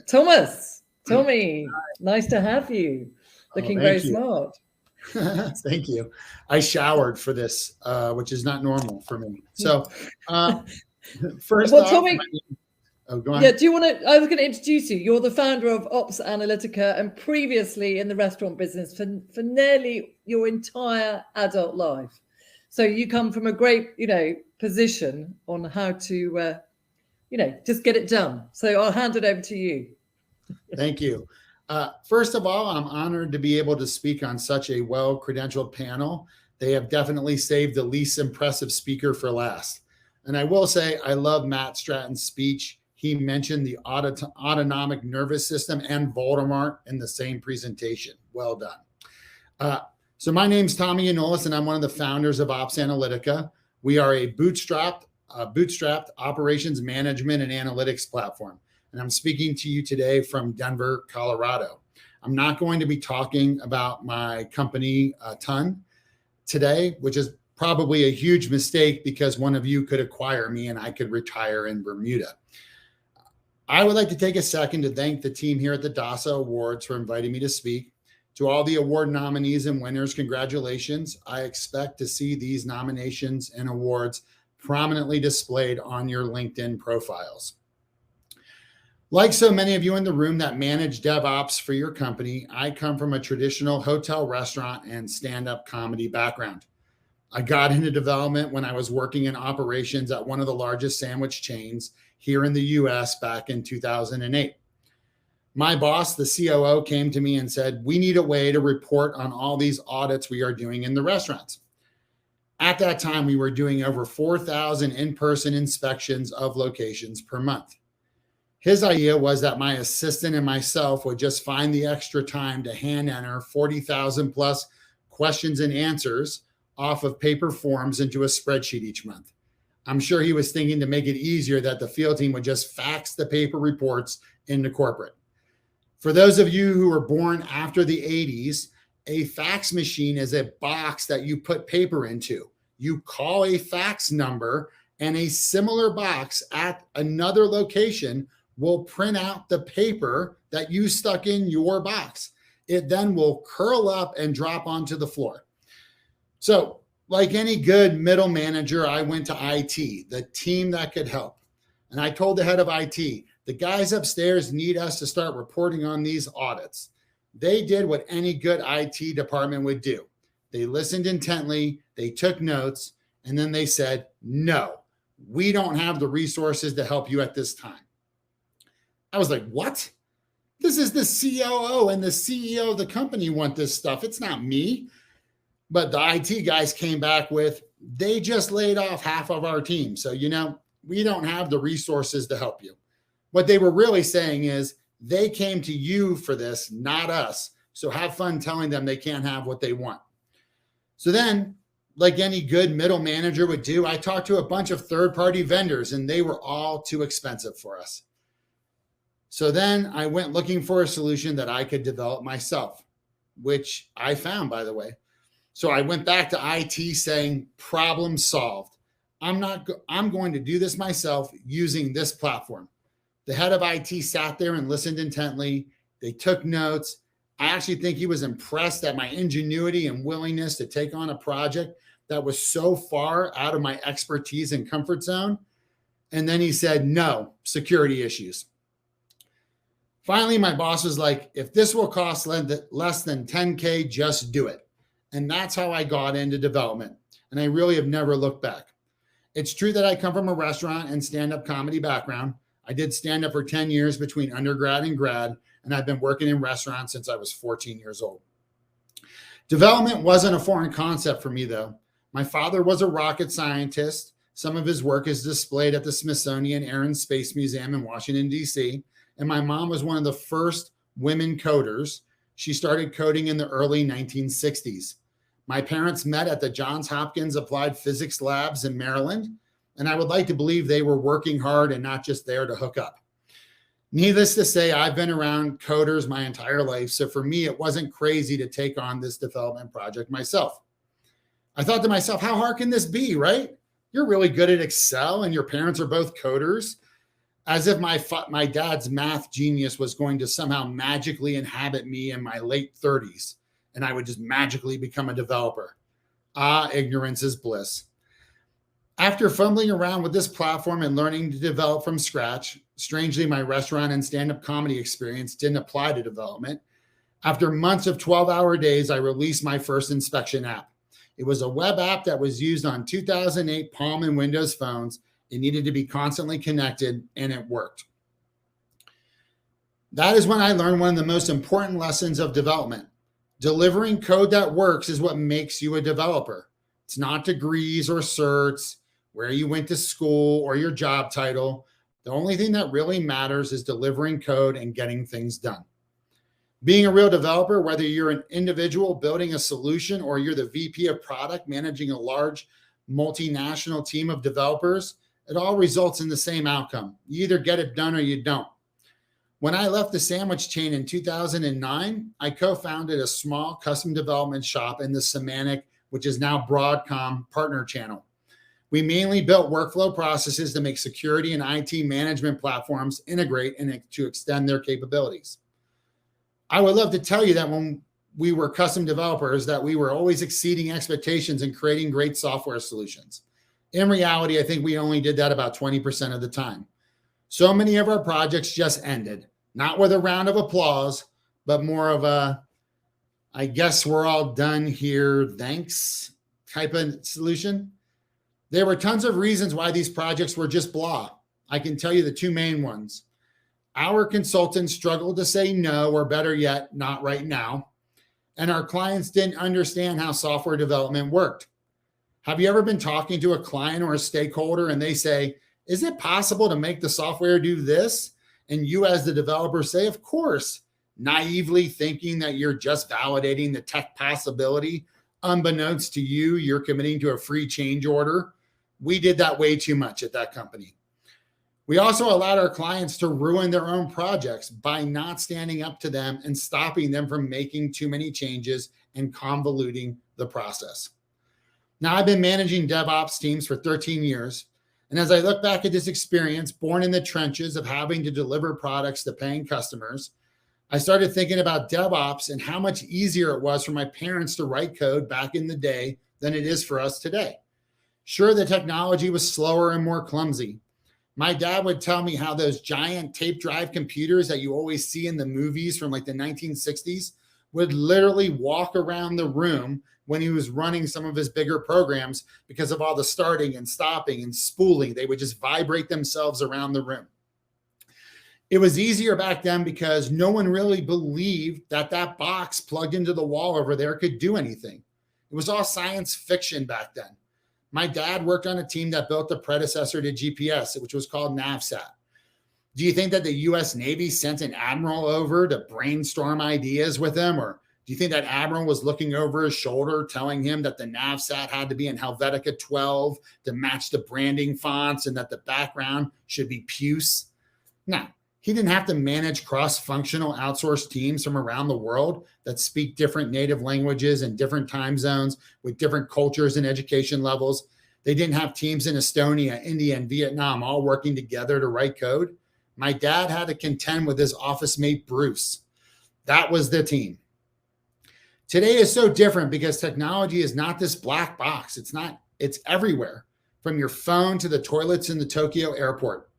Tommy, nice to have you. Looking very Thank you. smart. Thank you. I showered for this, which is not normal for me. So, first Well, off, Tommy, go on. yeah, do you want to? I was going to introduce you. You're the founder of Ops Analytica and previously in the restaurant business for nearly your entire adult life. So you come from a great, position on how to, just get it done. So I'll hand it over to you. Thank you. First of all, I'm honored to be able to speak on such a well-credentialed panel. They have definitely saved the least impressive speaker for last. And I will say, I love Matt Stratton's speech. He mentioned the autonomic nervous system and Voldemort in the same presentation. Well done. So my name's Tommy Yanulis, and I'm one of the founders of Ops Analytica. We are a bootstrapped operations management and analytics platform. And I'm speaking to you today from Denver, Colorado. I'm not going to be talking about my company a ton today, which is probably a huge mistake because one of you could acquire me and I could retire in Bermuda. I would like to take a second to thank the team here at the DASA Awards for inviting me to speak. To all the award nominees and winners, congratulations. I expect to see these nominations and awards prominently displayed on your LinkedIn profiles. Like so many of you in the room that manage DevOps for your company, I come from a traditional hotel, restaurant, and stand-up comedy background. I got into development when I was working in operations at one of the largest sandwich chains here in the US back in 2008. My boss, the COO, came to me and said, we need a way to report on all these audits we are doing in the restaurants. At that time, we were doing over 4,000 in-person inspections of locations per month. His idea was that my assistant and myself would just find the extra time to hand enter 40,000 plus questions and answers off of paper forms into a spreadsheet each month. I'm sure he was thinking to make it easier that the field team would just fax the paper reports into corporate. For those of you who were born after the 80s, a fax machine is a box that you put paper into. You call a fax number and a similar box at another location will print out the paper that you stuck in your box. It then will curl up and drop onto the floor. So, like any good middle manager, I went to IT, the team that could help. And I told the head of IT, the guys upstairs need us to start reporting on these audits. They did what any good IT department would do. They listened intently, they took notes, and then they said, no, we don't have the resources to help you at this time. I was like, what? This is the COO and the CEO of the company want this stuff. It's not me. But the IT guys came back with, they just laid off half of our team. So, we don't have the resources to help you. What they were really saying is they came to you for this, not us. So have fun telling them they can't have what they want. So then, like any good middle manager would do, I talked to a bunch of third-party vendors and they were all too expensive for us. So then I went looking for a solution that I could develop myself, which I found, by the way. So I went back to IT saying, problem solved. I'm going to do this myself using this platform. The head of IT sat there and listened intently. They took notes. I actually think he was impressed at my ingenuity and willingness to take on a project that was so far out of my expertise and comfort zone. And then he said, no, security issues. Finally, my boss was like, if this will cost less than 10K, just do it. And that's how I got into development. And I really have never looked back. It's true that I come from a restaurant and stand-up comedy background. I did stand-up for 10 years between undergrad and grad, and I've been working in restaurants since I was 14 years old. Development wasn't a foreign concept for me, though. My father was a rocket scientist. Some of his work is displayed at the Smithsonian Air and Space Museum in Washington, D.C., and my mom was one of the first women coders. She started coding in the early 1960s. My parents met at the Johns Hopkins Applied Physics Labs in Maryland, and I would like to believe they were working hard and not just there to hook up. Needless to say, I've been around coders my entire life, so for me, it wasn't crazy to take on this development project myself. I thought to myself, how hard can this be, right? You're really good at Excel and your parents are both coders. as if my dad's math genius was going to somehow magically inhabit me in my late 30s and I would just magically become a developer. Ah, ignorance is bliss. After fumbling around with this platform and learning to develop from scratch, strangely, my restaurant and stand-up comedy experience didn't apply to development. After months of 12-hour days, I released my first inspection app. It was a web app that was used on 2008 Palm and Windows phones. It needed to be constantly connected, and it worked. That is when I learned one of the most important lessons of development. Delivering code that works is what makes you a developer. It's not degrees or certs, where you went to school, or your job title. The only thing that really matters is delivering code and getting things done. Being a real developer, whether you're an individual building a solution or you're the VP of product managing a large multinational team of developers, it all results in the same outcome. You either get it done or you don't. When I left the sandwich chain in 2009, I co-founded a small custom development shop in the Semantic, which is now Broadcom, partner channel. We mainly built workflow processes to make security and IT management platforms integrate and to extend their capabilities. I would love to tell you that when we were custom developers, that we were always exceeding expectations and creating great software solutions. In reality, I think we only did that about 20% of the time. So many of our projects just ended, not with a round of applause, but more of a, I guess we're all done here, thanks type of solution. There were tons of reasons why these projects were just blah. I can tell you the two main ones. Our consultants struggled to say no, or better yet, not right now. And our clients didn't understand how software development worked. Have you ever been talking to a client or a stakeholder and they say, is it possible to make the software do this? And you as the developer say, of course, naively thinking that you're just validating the tech possibility. Unbeknownst to you, you're committing to a free change order. We did that way too much at that company. We also allowed our clients to ruin their own projects by not standing up to them and stopping them from making too many changes and convoluting the process. Now, I've been managing DevOps teams for 13 years. And as I look back at this experience, born in the trenches of having to deliver products to paying customers, I started thinking about DevOps and how much easier it was for my parents to write code back in the day than it is for us today. Sure, the technology was slower and more clumsy. My dad would tell me how those giant tape drive computers that you always see in the movies from like the 1960s would literally walk around the room when he was running some of his bigger programs because of all the starting and stopping and spooling. They would just vibrate themselves around the room. It was easier back then because no one really believed that that box plugged into the wall over there could do anything. It was all science fiction back then. My dad worked on a team that built the predecessor to GPS, which was called NavSat. Do you think that the US Navy sent an admiral over to brainstorm ideas with him? Or do you think that admiral was looking over his shoulder telling him that the NavSat had to be in Helvetica 12 to match the branding fonts and that the background should be puce? No, he didn't have to manage cross-functional outsourced teams from around the world that speak different native languages and different time zones with different cultures and education levels. They didn't have teams in Estonia, India, and Vietnam all working together to write code. My dad had to contend with his office mate, Bruce. That was the team. Today is so different because technology is not this black box. It's everywhere, from your phone to the toilets in the Tokyo airport.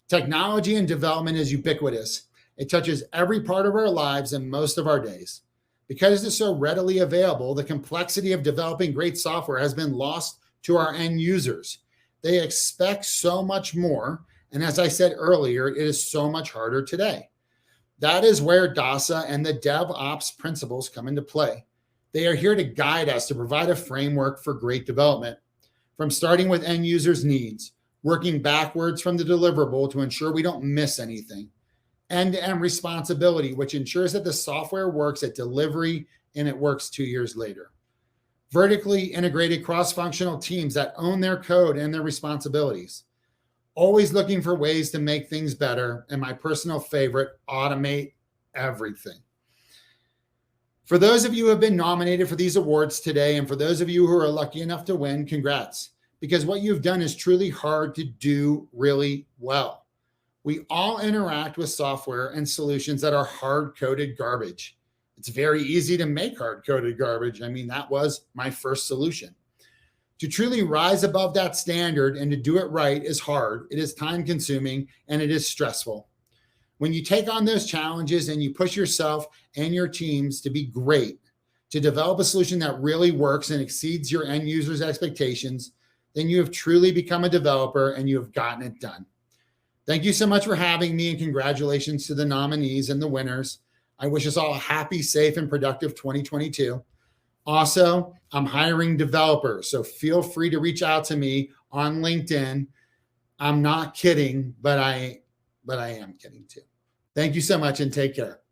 Technology and development is ubiquitous. It touches every part of our lives and most of our days. Because it's so readily available, the complexity of developing great software has been lost to our end users. They expect so much more. And as I said earlier, it is so much harder today. That is where DASA and the DevOps principles come into play. They are here to guide us to provide a framework for great development, from starting with end users' needs, working backwards from the deliverable to ensure we don't miss anything, end-to-end responsibility, which ensures that the software works at delivery and it works 2 years later. Vertically integrated cross-functional teams that own their code and their responsibilities. Always looking for ways to make things better. And my personal favorite, automate everything. For those of you who have been nominated for these awards today, and for those of you who are lucky enough to win, congrats. Because what you've done is truly hard to do really well. We all interact with software and solutions that are hard-coded garbage. It's very easy to make hard-coded garbage. I mean, that was my first solution. To truly rise above that standard and to do it right is hard. It is time-consuming and it is stressful. When you take on those challenges and you push yourself and your teams to be great, to develop a solution that really works and exceeds your end users' expectations, then you have truly become a developer and you have gotten it done. Thank you so much for having me, and congratulations to the nominees and the winners. I wish us all a happy, safe, and productive 2022. Also, I'm hiring developers, so feel free to reach out to me on LinkedIn. I'm not kidding, but I am kidding too. Thank you so much and take care.